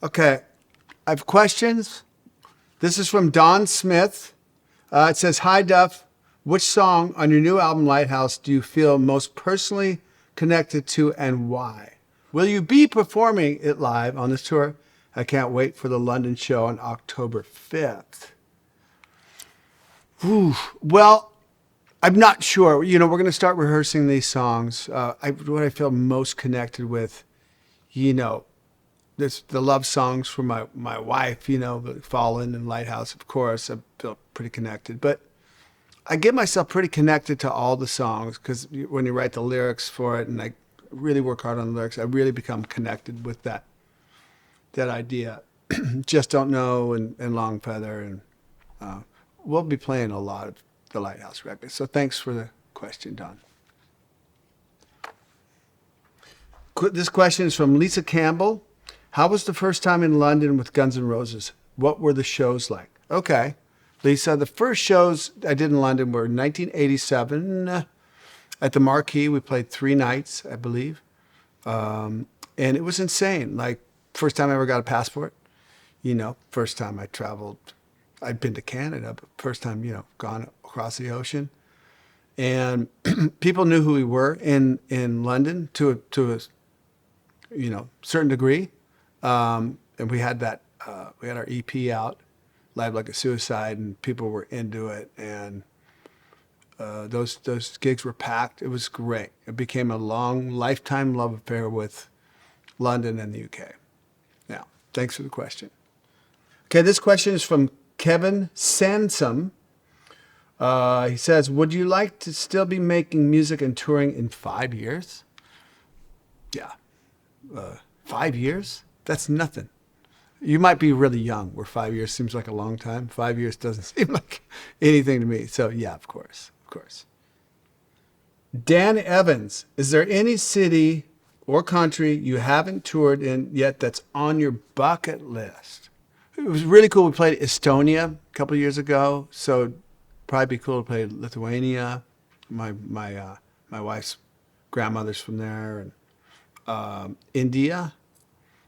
Okay, I have questions. This is from Don Smith. It says, "Hi Duff, which song on your new album Lighthouse do you feel most personally connected to and why? Will you be performing it live on this tour? I can't wait for the London show on October 5th. Whew. Well, I'm not sure. We're going to start rehearsing these songs. What I feel most connected with, there's the love songs for my wife, Fallen and Lighthouse, of course. I feel pretty connected. But I get myself pretty connected to all the songs because when you write the lyrics for it and I really work hard on the lyrics, I really become connected with that idea. Just Don't Know and Long Feather. And we'll be playing a lot of the Lighthouse records. So thanks for the question, Don. This question is from Lisa Campbell. How was the first time in London with Guns N' Roses? What were the shows like? Okay, Lisa, the first shows I did in London were in 1987 at the Marquee. We played 3 nights, I believe. And it was insane. Like, first time I ever got a passport. First time I traveled. I'd been to Canada, but first time, gone across the ocean. And people knew who we were in London to a certain degree. And we had our EP out, Live Like a Suicide, and people were into it. And those gigs were packed. It was great. It became a long, lifetime love affair with London and the UK. Now, thanks for the question. Okay, this question is from Kevin Sansom. He says, would you like to still be making music and touring in 5 years? Yeah. 5 years? That's nothing. You might be really young, where 5 years seems like a long time. 5 years doesn't seem like anything to me. So yeah, of course. Dan Evans, is there any city or country you haven't toured in yet that's on your bucket list? It was really cool. We played Estonia a couple of years ago, so it'd probably be cool to play Lithuania. My wife's grandmother's from there, and India.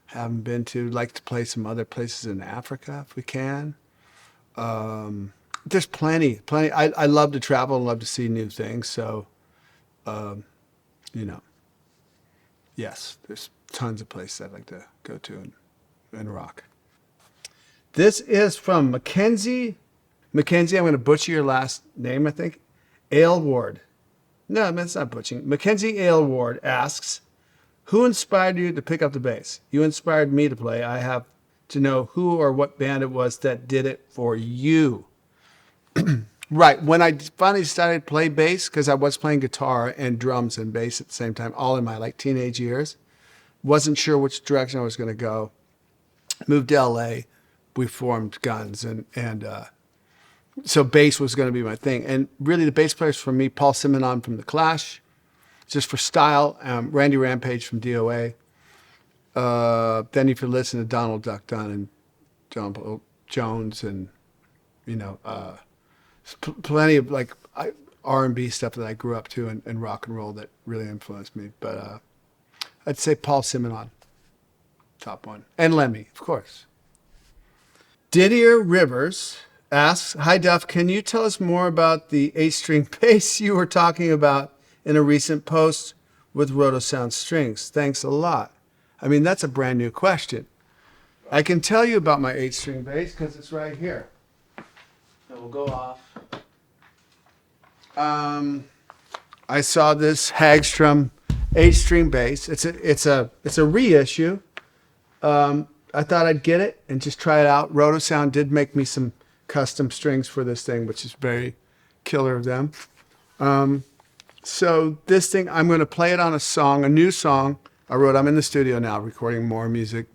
Haven't been to. Like to play some other places in Africa if we can. There's plenty. I love to travel and love to see new things. So, yes, there's tons of places I'd like to go to and rock. This is from Mackenzie. Mackenzie, I'm going to butcher your last name, I think. Aylward. No, that's not butchering. Mackenzie Aylward asks, who inspired you to pick up the bass? You inspired me to play. I have to know who or what band it was that did it for you. Right. When I finally started to play bass, because I was playing guitar and drums and bass at the same time, all in my teenage years, wasn't sure which direction I was going to go. Moved to LA. We formed Guns, and so bass was going to be my thing. And really the bass players for me, Paul Simonon from The Clash, just for style, Randy Rampage from DOA. Then if you listen to Donald Duck Dunn and John Paul Jones and, plenty of R&B stuff that I grew up to and rock and roll that really influenced me. But I'd say Paul Simonon, top one. And Lemmy, of course. Didier Rivers asks, hi Duff, can you tell us more about the 8-string bass you were talking about in a recent post with Rotosound strings? Thanks a lot. I mean, that's a brand new question. I can tell you about my 8-string bass because it's right here. It will go off. I saw this Hagstrom 8-string bass. It's a reissue. I thought I'd get it and just try it out. Rotosound did make me some custom strings for this thing, which is very killer of them. So this thing, I'm going to play it on a new song I wrote. I'm in the studio now recording more music.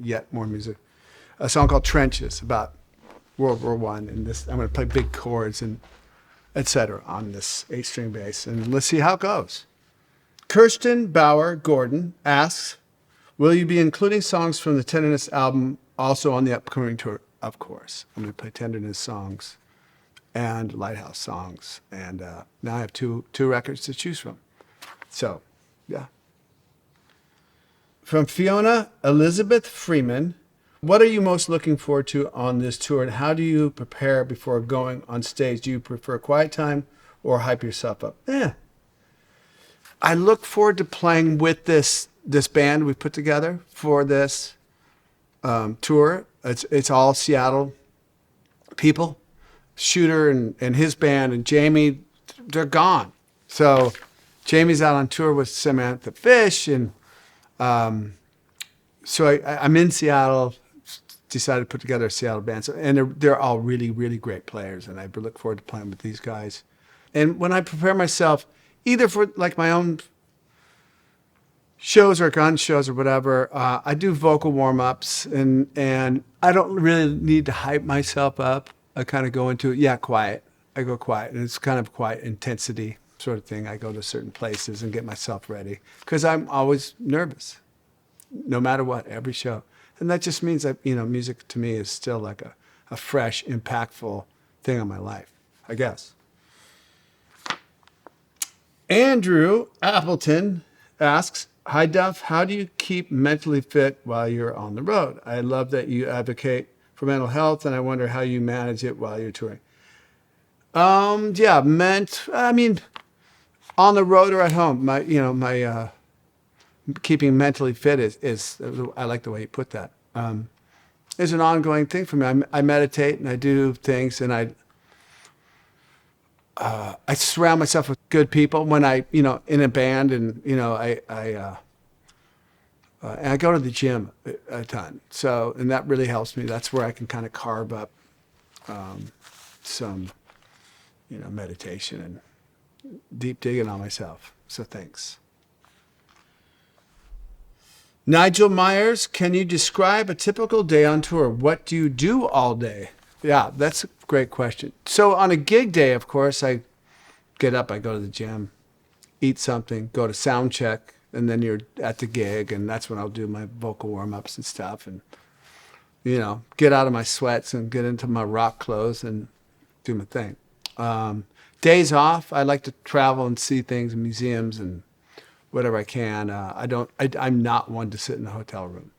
A song called Trenches about World War I. And I'm going to play big chords and etc. on this 8-string bass. And let's see how it goes. Kirsten Bauer Gordon asks, will you be including songs from the Tenderness album also on the upcoming tour? Of course. I'm going to play Tenderness songs and Lighthouse songs. And now I have two records to choose from. So, yeah. From Fiona Elizabeth Freeman, What are you most looking forward to on this tour, and how do you prepare before going on stage? Do you prefer quiet time or hype yourself up? I look forward to playing with this band we put together for this tour. It's all Seattle people. Shooter and his band and Jamie, they're gone. So Jamie's out on tour with Samantha Fish, and so I'm in Seattle. Decided to put together a Seattle band, and they're all really, really great players, and I look forward to playing with these guys. And when I prepare myself, either for like my own shows or gun shows or whatever, I do vocal warm-ups, and I don't really need to hype myself up. I kind of go into it, quiet. I go quiet, and it's kind of quiet intensity sort of thing. I go to certain places and get myself ready because I'm always nervous, no matter what, every show. And that just means that, music to me is still like a fresh, impactful thing in my life, I guess. Andrew Appleton asks, "Hi, Duff. How do you keep mentally fit while you're on the road? I love that you advocate for mental health, and I wonder how you manage it while you're touring." On the road or at home, my keeping mentally fit is I like the way you put that. Is an ongoing thing for me. I meditate and I do things, and I surround myself with good people when in a band, and and I go to the gym a ton. So, and that really helps me. That's where I can kind of carve up some, meditation and deep digging on myself. So thanks. Nigel Myers, can you describe a typical day on tour? What do you do all day? Yeah, that's a great question. So on a gig day, of course, I get up, I go to the gym, eat something, go to sound check, and then you're at the gig, and that's when I'll do my vocal warm-ups and stuff, and, get out of my sweats and get into my rock clothes and do my thing. Days off, I like to travel and see things in museums and whatever I can. I'm not one to sit in a hotel room,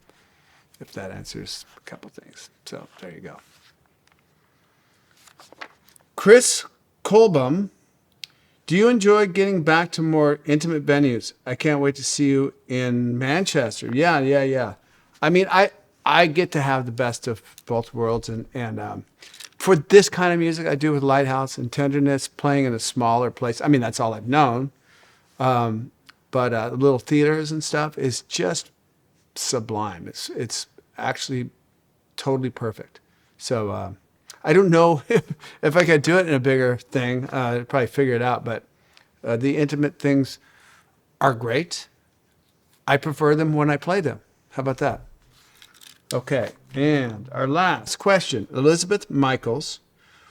if that answers a couple things. So there you go. Chris Colbum, do you enjoy getting back to more intimate venues? I can't wait to see you in Manchester. Yeah. I mean, I get to have the best of both worlds, and for this kind of music I do with Lighthouse and Tenderness, playing in a smaller place. I mean, that's all I've known. But little theaters and stuff is just sublime. It's actually totally perfect. So I don't know if I could do it in a bigger thing. I'd probably figure it out. But the intimate things are great. I prefer them when I play them. How about that? Okay, and our last question. Elizabeth Michaels,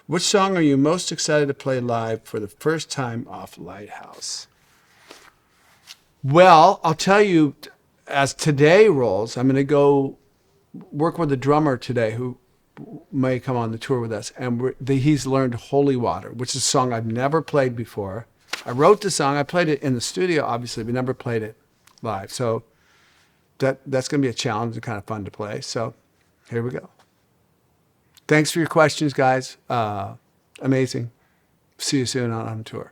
which song are you most excited to play live for the first time off Lighthouse? Well, I'll tell you, as today rolls, I'm going to go work with a drummer today who may come on the tour with us. And he's learned Holy Water, which is a song I've never played before. I wrote the song. I played it in the studio, obviously, but never played it live. So that's going to be a challenge and kind of fun to play. So here we go. Thanks for your questions, guys. Amazing. See you soon on tour.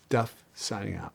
Duff signing out.